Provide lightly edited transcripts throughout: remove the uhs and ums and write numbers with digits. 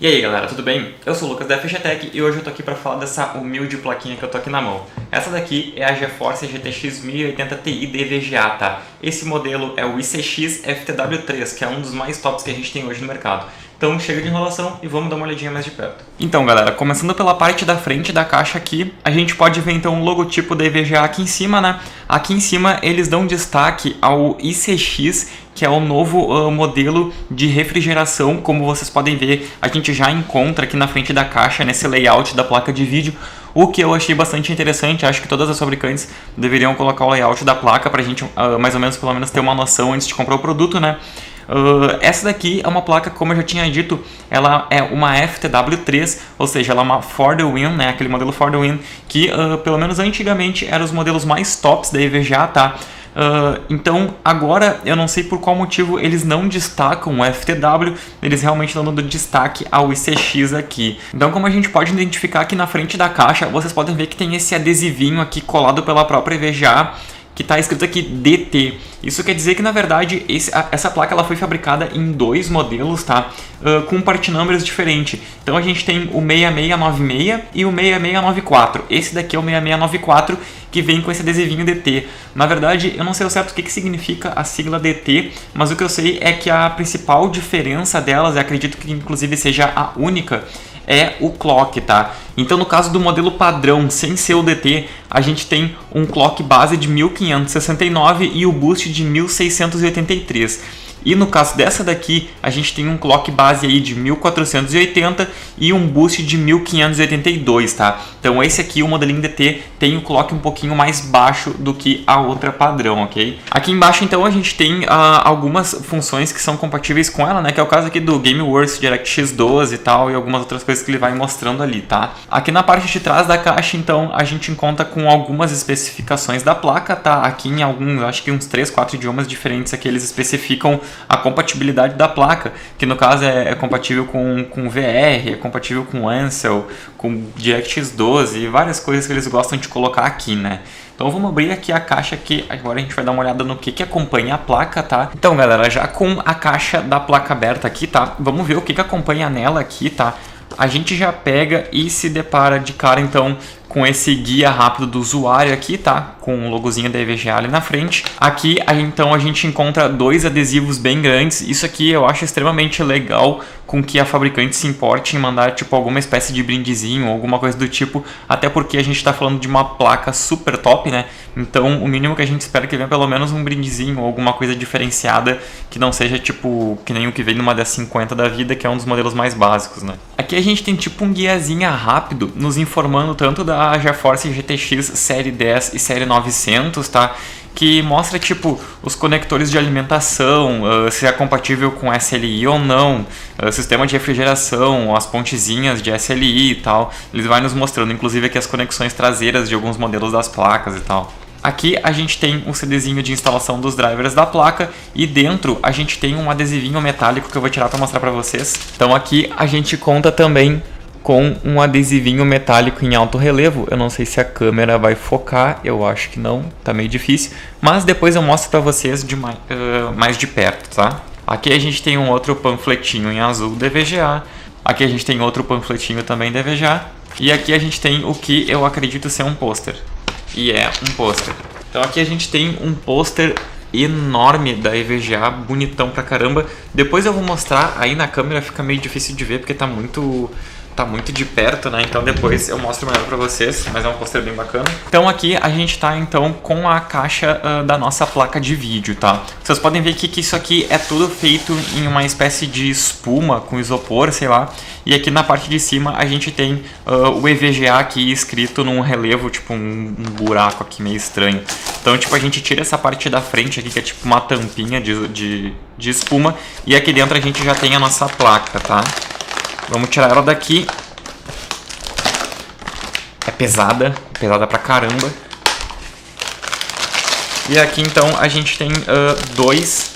E aí galera, tudo bem? Eu sou o Lucas da FGTech e hoje eu tô aqui para falar dessa humilde plaquinha que eu tô aqui na mão. Essa daqui é a GeForce GTX 1080 Ti DVGA, tá? Esse modelo é o ICX FTW3, que é um dos mais tops que a gente tem hoje no mercado. Então chega de enrolação e vamos dar uma olhadinha mais de perto. Então galera, começando pela parte da frente da caixa aqui, a gente pode ver então o logotipo da EVGA aqui em cima, né? Aqui em cima eles dão destaque ao ICX, que é o novo modelo de refrigeração. Como vocês podem ver, a gente já encontra aqui na frente da caixa, nesse layout da placa de vídeo, o que eu achei bastante interessante. Acho que todas as fabricantes deveriam colocar o layout da placa pra gente mais ou menos, pelo menos, ter uma noção antes de comprar o produto, né? Essa daqui é uma placa, como eu já tinha dito, ela é uma FTW3, ou seja, ela é uma For the Win, né? Aquele modelo For the Win que, pelo menos antigamente, eram os modelos mais tops da EVGA, tá? Então agora eu não sei por qual motivo eles não destacam o FTW, eles realmente estão dando destaque ao ICX aqui. Então, como a gente pode identificar aqui na frente da caixa, vocês podem ver que tem esse adesivinho aqui colado pela própria EVGA, que está escrito aqui DT. Isso quer dizer que, na verdade, essa placa ela foi fabricada em dois modelos, tá? Com part numbers diferentes. Então a gente tem o 6696 e o 6694. Esse daqui é o 6694, que vem com esse adesivinho DT. Na verdade, eu não sei ao certo o que significa a sigla DT, mas o que eu sei é que a principal diferença delas, eu acredito que inclusive seja a única, é o clock, tá? Então, no caso do modelo padrão, sem ser o DT, a gente tem um clock base de 1569 e o boost de 1683. E no caso dessa daqui, a gente tem um clock base aí de 1480 e um boost de 1582, tá? Então esse aqui, o modelinho DT, tem o clock um pouquinho mais baixo do que a outra padrão, ok? Aqui embaixo, então, a gente tem algumas funções que são compatíveis com ela, né? Que é o caso aqui do GameWorks DirectX 12 e tal, e algumas outras coisas que ele vai mostrando ali, tá? Aqui na parte de trás da caixa, então, a gente conta com algumas especificações da placa, tá? Aqui em alguns, acho que uns 3, 4 idiomas diferentes aqui, eles especificam a compatibilidade da placa, que no caso é compatível com VR, é compatível com Ansel, com DirectX 12 e várias coisas que eles gostam de colocar aqui, né? Então vamos abrir aqui a caixa que agora a gente vai dar uma olhada no que acompanha a placa, tá? Então galera, já com a caixa da placa aberta aqui, tá? Vamos ver o que acompanha nela aqui, tá? A gente já pega e se depara de cara então com esse guia rápido do usuário aqui, tá? Com o logozinho da EVGA ali na frente. Aqui, então, a gente encontra dois adesivos bem grandes. Isso aqui eu acho extremamente legal, com que a fabricante se importe em mandar tipo alguma espécie de brindezinho ou alguma coisa do tipo, até porque a gente está falando de uma placa super top, né? Então, o mínimo que a gente espera é que venha pelo menos um brindezinho ou alguma coisa diferenciada, que não seja tipo que nem o que vem numa D50 da vida, que é um dos modelos mais básicos, né? Aqui a gente tem tipo um guiazinho rápido nos informando tanto da GeForce GTX série 10 e série 900, tá? Que mostra tipo os conectores de alimentação, se é compatível com SLI ou não, sistema de refrigeração, as pontezinhas de SLI e tal. Eles vão nos mostrando inclusive aqui as conexões traseiras de alguns modelos das placas e tal. Aqui a gente tem um CDzinho de instalação dos drivers da placa e dentro a gente tem um adesivinho metálico que eu vou tirar para mostrar para vocês. Então aqui a gente conta também com um adesivinho metálico em alto relevo. Eu não sei se a câmera vai focar, eu acho que não, tá meio difícil, mas depois eu mostro para vocês mais de perto, tá? Aqui a gente tem um outro panfletinho em azul da EVGA, aqui a gente tem outro panfletinho também da EVGA, e aqui a gente tem o que eu acredito ser um pôster, e é um pôster. Então aqui a gente tem um pôster enorme da EVGA, bonitão pra caramba. Depois eu vou mostrar, aí na câmera fica meio difícil de ver porque tá muito de perto, né? Então depois eu mostro melhor pra vocês, mas é um pôster bem bacana. Então aqui a gente tá então com a caixa da nossa placa de vídeo, tá? Vocês podem ver que isso aqui é tudo feito em uma espécie de espuma com isopor, sei lá. E aqui na parte de cima a gente tem o EVGA aqui escrito num relevo, tipo um buraco aqui meio estranho. Então tipo a gente tira essa parte da frente aqui que é tipo uma tampinha de espuma, e aqui dentro a gente já tem a nossa placa, tá? Vamos tirar ela daqui. É pesada pra caramba. E aqui então a gente tem dois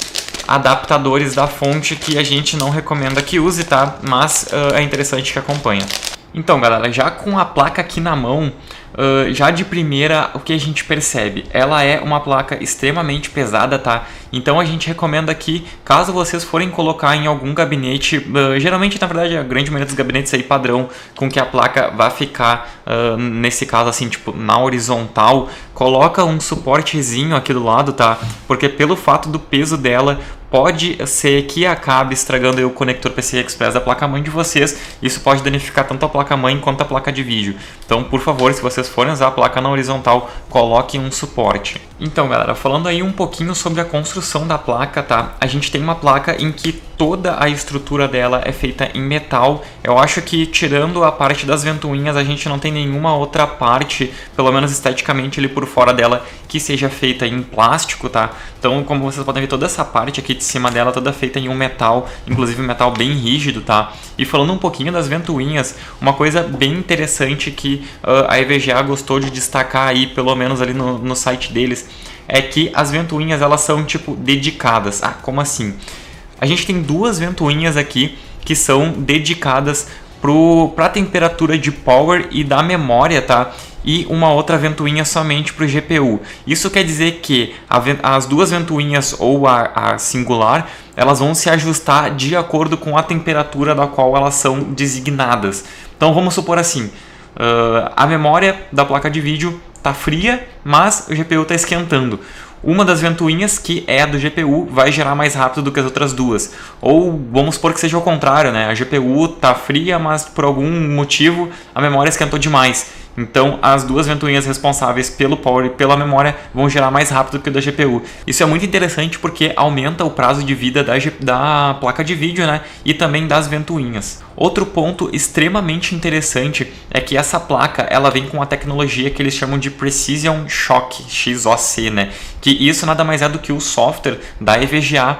adaptadores da fonte que a gente não recomenda que use, tá? Mas é interessante que acompanha. Então, galera, já com a placa aqui na mão, já de primeira, o que a gente percebe? Ela é uma placa extremamente pesada, tá? Então a gente recomenda aqui, caso vocês forem colocar em algum gabinete, geralmente, na verdade, a grande maioria dos gabinetes aí padrão, com que a placa vai ficar, nesse caso assim, tipo, na horizontal, coloca um suportezinho aqui do lado, tá? Porque pelo fato do peso dela, pode ser que acabe estragando aí o conector PCI Express da placa-mãe de vocês. Isso pode danificar tanto a placa-mãe quanto a placa de vídeo. Então, por favor, se vocês forem usar a placa na horizontal, coloquem um suporte. Então, galera, falando aí um pouquinho sobre a construção da placa, tá? A gente tem uma placa em que toda a estrutura dela é feita em metal. Eu acho que, tirando a parte das ventoinhas, a gente não tem nenhuma outra parte, pelo menos esteticamente ali por fora dela, que seja feita em plástico, tá? Então, como vocês podem ver, toda essa parte aqui de cima dela toda feita em um metal, inclusive um metal bem rígido, tá? E falando um pouquinho das ventoinhas, uma coisa bem interessante que a EVGA gostou de destacar aí, pelo menos ali no site deles, é que as ventoinhas, elas são tipo dedicadas. Ah, como assim? A gente tem duas ventoinhas aqui que são dedicadas para a temperatura de power e da memória, tá? E uma outra ventoinha somente para o GPU. Isso quer dizer que as duas ventoinhas ou a singular, elas vão se ajustar de acordo com a temperatura da qual elas são designadas. Então vamos supor assim, a memória da placa de vídeo está fria, mas o GPU está esquentando. Uma das ventoinhas, que é a do GPU, vai gerar mais rápido do que as outras duas. Ou vamos supor que seja o contrário, né? A GPU está fria, mas por algum motivo a memória esquentou demais. Então, as duas ventoinhas responsáveis pelo power e pela memória vão gerar mais rápido que o da GPU. Isso é muito interessante porque aumenta o prazo de vida da placa de vídeo, né? E também das ventoinhas. Outro ponto extremamente interessante é que essa placa, ela vem com a tecnologia que eles chamam de Precision Shock, XOC, né? Que isso nada mais é do que o software da EVGA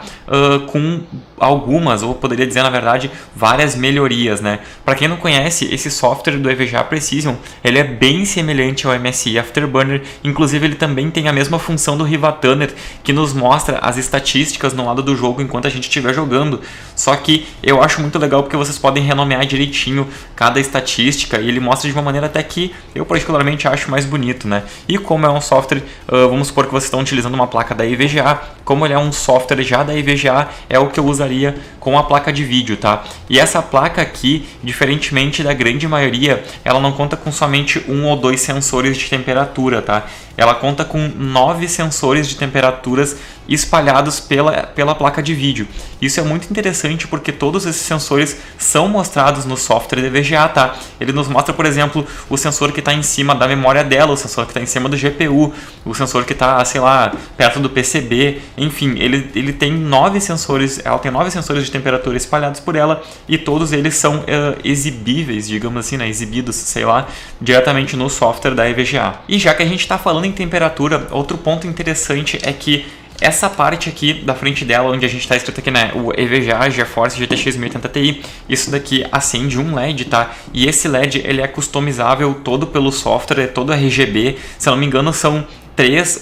com algumas, ou poderia dizer na verdade, várias melhorias, né? Para quem não conhece, esse software do EVGA Precision, ele é bem semelhante ao MSI Afterburner, inclusive ele também tem a mesma função do Rivatuner, que nos mostra as estatísticas no lado do jogo enquanto a gente estiver jogando. Só que eu acho muito legal porque vocês podem renomear direitinho cada estatística e ele mostra de uma maneira até que eu particularmente acho mais bonito, né? E como é um software, vamos supor que vocês estão utilizando uma placa da EVGA, como ele é um software já da EVGA, é o que eu usaria com a placa de vídeo, tá? E essa placa aqui, diferentemente da grande maioria, ela não conta com somente um ou dois sensores de temperatura, tá? Ela conta com 9 sensores de temperaturas espalhados pela placa de vídeo. Isso é muito interessante porque todos esses sensores são mostrados no software da EVGA, tá? Ele nos mostra, por exemplo, o sensor que está em cima da memória dela, o sensor que está em cima do GPU, o sensor que está, sei lá, perto do PCB, enfim, ele tem 9 sensores, ela tem 9 sensores de temperatura espalhados por ela e todos eles são exibíveis, digamos assim, né? Exibidos, sei lá, diretamente no software da EVGA. E já que a gente está falando em temperatura, outro ponto interessante é que essa parte aqui da frente dela, onde a gente está escrito aqui, né, o EVGA GeForce GTX 1080 Ti, isso daqui acende um LED, tá? E esse LED, ele é customizável todo pelo software, é todo RGB, se eu não me engano são três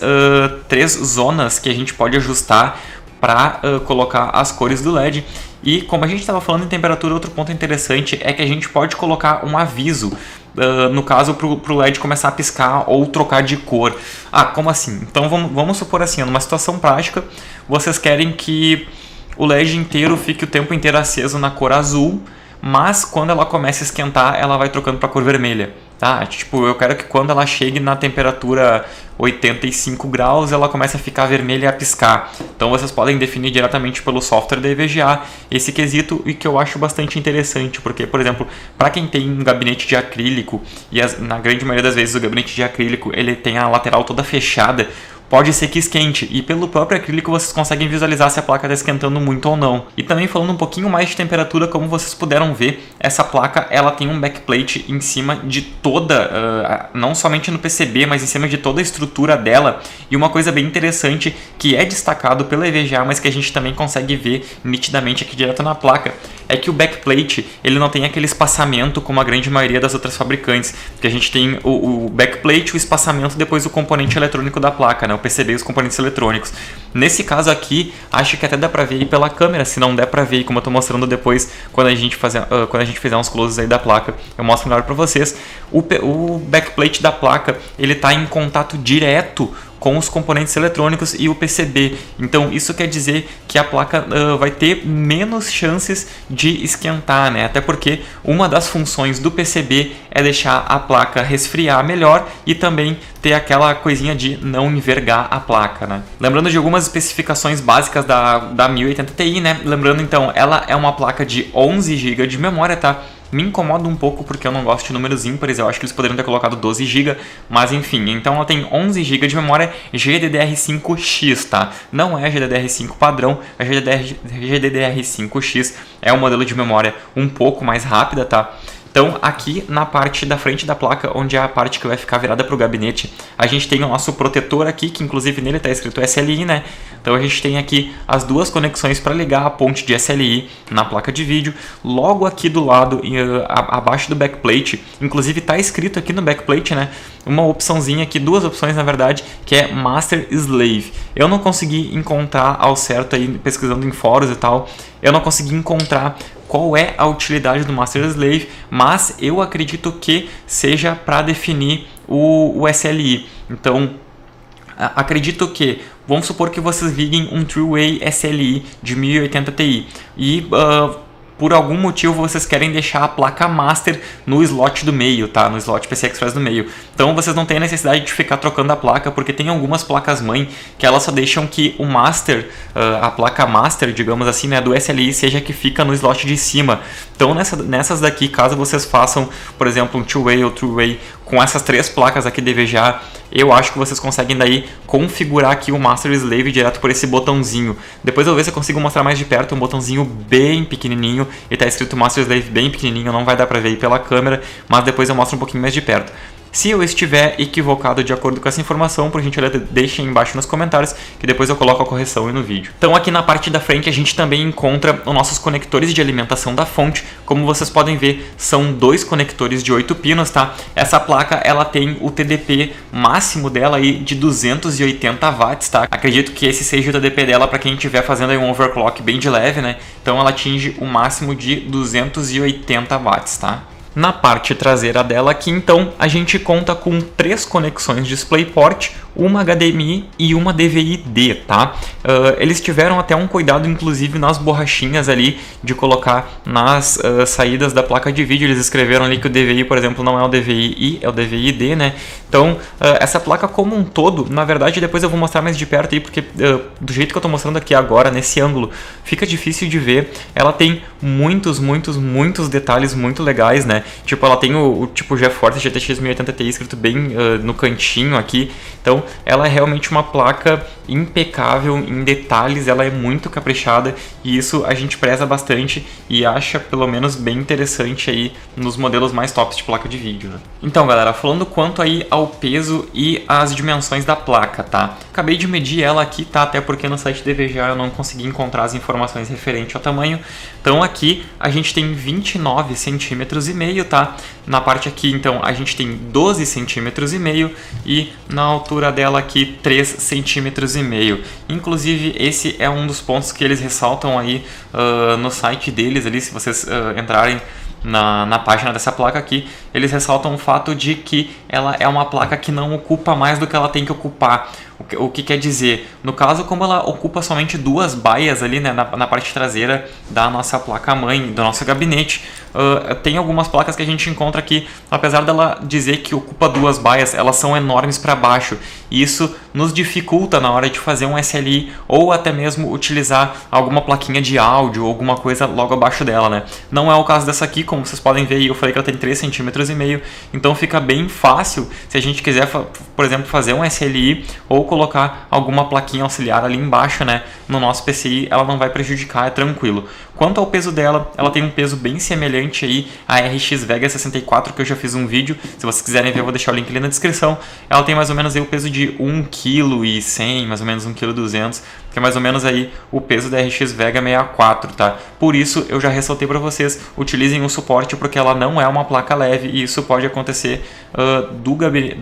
zonas que a gente pode ajustar para colocar as cores do LED. E como a gente estava falando em temperatura, outro ponto interessante é que a gente pode colocar um aviso, no caso para o LED começar a piscar ou trocar de cor. Ah, como assim? Então vamos supor assim, numa situação prática, vocês querem que o LED inteiro fique o tempo inteiro aceso na cor azul, mas quando ela começa a esquentar, ela vai trocando para a cor vermelha. Tá? Tipo, eu quero que quando ela chegue na temperatura 85 graus, ela comece a ficar vermelha e a piscar. Então vocês podem definir diretamente pelo software da EVGA esse quesito, e que eu acho bastante interessante, porque, por exemplo, para quem tem um gabinete de acrílico, e na grande maioria das vezes o gabinete de acrílico ele tem a lateral toda fechada, pode ser que esquente, e pelo próprio acrílico vocês conseguem visualizar se a placa está esquentando muito ou não. E também falando um pouquinho mais de temperatura, como vocês puderam ver, essa placa ela tem um backplate em cima de toda, não somente no PCB, mas em cima de toda a estrutura dela. E uma coisa bem interessante que é destacado pela EVGA, mas que a gente também consegue ver nitidamente aqui direto na placa, é que o backplate ele não tem aquele espaçamento como a grande maioria das outras fabricantes, que a gente tem o backplate, o espaçamento, depois o componente eletrônico da placa, né? PCB e os componentes eletrônicos. Nesse caso aqui, acho que até dá pra ver aí pela câmera, se não der pra ver, como eu tô mostrando depois, quando a gente fizer uns closes aí da placa, eu mostro melhor pra vocês. O backplate da placa, ele tá em contato direto com os componentes eletrônicos e o PCB. Então isso quer dizer que a placa vai ter menos chances de esquentar, né? Até porque uma das funções do PCB é deixar a placa resfriar melhor e também ter aquela coisinha de não envergar a placa, né? Lembrando de algumas especificações básicas da 1080 Ti, né? Lembrando então, ela é uma placa de 11 GB de memória, tá? Me incomoda um pouco porque eu não gosto de números ímpares, eu acho que eles poderiam ter colocado 12 GB, mas enfim, então ela tem 11 GB de memória GDDR5X, tá? Não é GDDR5 padrão, a GDDR5X é um modelo de memória um pouco mais rápida, tá? Então aqui na parte da frente da placa, onde é a parte que vai ficar virada para o gabinete, a gente tem o nosso protetor aqui, que inclusive nele está escrito SLI, né? Então a gente tem aqui as duas conexões para ligar a ponte de SLI na placa de vídeo. Logo aqui do lado, abaixo do backplate, inclusive está escrito aqui no backplate, né? Uma opçãozinha aqui, duas opções na verdade, que é Master Slave. Eu não consegui encontrar ao certo aí, pesquisando em fóruns e tal, eu não consegui encontrar qual é a utilidade do Master Slave, mas eu acredito que seja para definir o SLI. Então, acredito que, vamos supor que vocês liguem um Three-Way SLI de 1080 Ti e por algum motivo vocês querem deixar a placa Master no slot do meio, tá? No slot PCI Express do meio. Então vocês não têm a necessidade de ficar trocando a placa, porque tem algumas placas-mãe que elas só deixam que o Master, a placa Master, digamos assim, né, do SLI, seja a que fica no slot de cima. Então nessas daqui, caso vocês façam, por exemplo, um Two-Way ou Three-Way com essas três placas aqui de VGA, eu acho que vocês conseguem daí configurar aqui o Master Slave direto por esse botãozinho. Depois eu vou ver se eu consigo mostrar mais de perto, um botãozinho bem pequenininho, e tá escrito Master Slave bem pequenininho, não vai dar pra ver aí pela câmera, mas depois eu mostro um pouquinho mais de perto. Se eu estiver equivocado de acordo com essa informação, por gentileza, deixem embaixo nos comentários, que depois eu coloco a correção aí no vídeo. Então aqui na parte da frente a gente também encontra os nossos conectores de alimentação da fonte. Como vocês podem ver, são dois conectores de 8 pinos, tá? Essa placa, ela tem o TDP máximo dela aí de 280 watts, tá? Acredito que esse seja o TDP dela para quem estiver fazendo aí um overclock bem de leve, né? Então ela atinge o máximo de 280 watts, tá? Na parte traseira dela aqui, então, a gente conta com 3 conexões DisplayPort, uma HDMI e uma DVI-D, tá? Eles tiveram até um cuidado, inclusive, nas borrachinhas ali, de colocar nas saídas da placa de vídeo. Eles escreveram ali que o DVI, por exemplo, não é o DVI-I, é o DVI-D, né? Então, essa placa como um todo, na verdade, depois eu vou mostrar mais de perto aí, porque do jeito que eu tô mostrando aqui agora, nesse ângulo, fica difícil de ver. Ela tem muitos detalhes muito legais, né? Tipo, ela tem o tipo GeForce GTX 1080 Ti escrito bem no cantinho aqui. Então, ela é realmente uma placa impecável em detalhes, ela é muito caprichada e isso a gente preza bastante e acha pelo menos bem interessante aí nos modelos mais tops de placa de vídeo, né? Então, galera, falando quanto aí ao peso e as dimensões da placa, tá? Acabei de medir ela aqui, tá? Até porque no site da VGA eu não consegui encontrar as informações referentes ao tamanho. Então, aqui a gente tem 29,5 cm, tá? Na parte aqui, então, a gente tem 12,5 cm e na altura dela aqui 3,5 cm. Inclusive, esse é um dos pontos que eles ressaltam aí no site deles, ali, se vocês entrarem na página dessa placa aqui, eles ressaltam o fato de que ela é uma placa que não ocupa mais do que ela tem que ocupar. O que quer dizer? No caso, como ela ocupa somente 2 baias ali, né, na parte traseira da nossa placa-mãe, do nosso gabinete, tem algumas placas que a gente encontra aqui, apesar dela dizer que ocupa 2 baias, elas são enormes para baixo. E isso nos dificulta na hora de fazer um SLI ou até mesmo utilizar alguma plaquinha de áudio ou alguma coisa logo abaixo dela, né? Não é o caso dessa aqui, como vocês podem ver, eu falei que ela tem 3,5 cm, então fica bem fácil se a gente quiser, por exemplo, fazer um SLI ou colocar alguma plaquinha auxiliar ali embaixo, né? No nosso PCI ela não vai prejudicar, é tranquilo. Quanto ao peso dela, ela tem um peso bem semelhante semelhante aí à RX Vega 64, que eu já fiz um vídeo. Se vocês quiserem ver, eu vou deixar o link ali na descrição. Ela tem mais ou menos aí o peso de 1,1 kg, mais ou menos 1,2 kg, que é mais ou menos aí o peso da RX Vega 64, tá? Por isso eu já ressaltei para vocês, utilizem o suporte porque ela não é uma placa leve e isso pode acontecer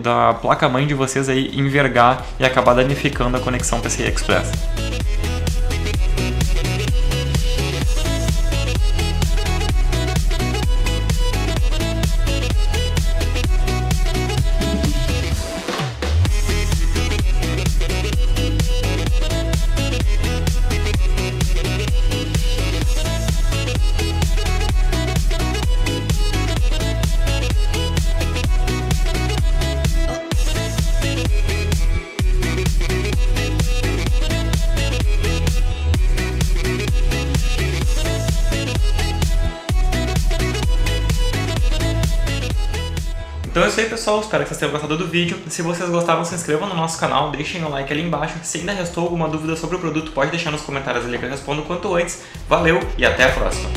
da placa-mãe de vocês aí envergar e acabar danificando a conexão PCI Express. Então é isso aí, pessoal, espero que vocês tenham gostado do vídeo. Se vocês gostaram, se inscrevam no nosso canal, deixem o like ali embaixo. Se ainda restou alguma dúvida sobre o produto, pode deixar nos comentários ali que eu respondo quanto antes. Valeu e até a próxima!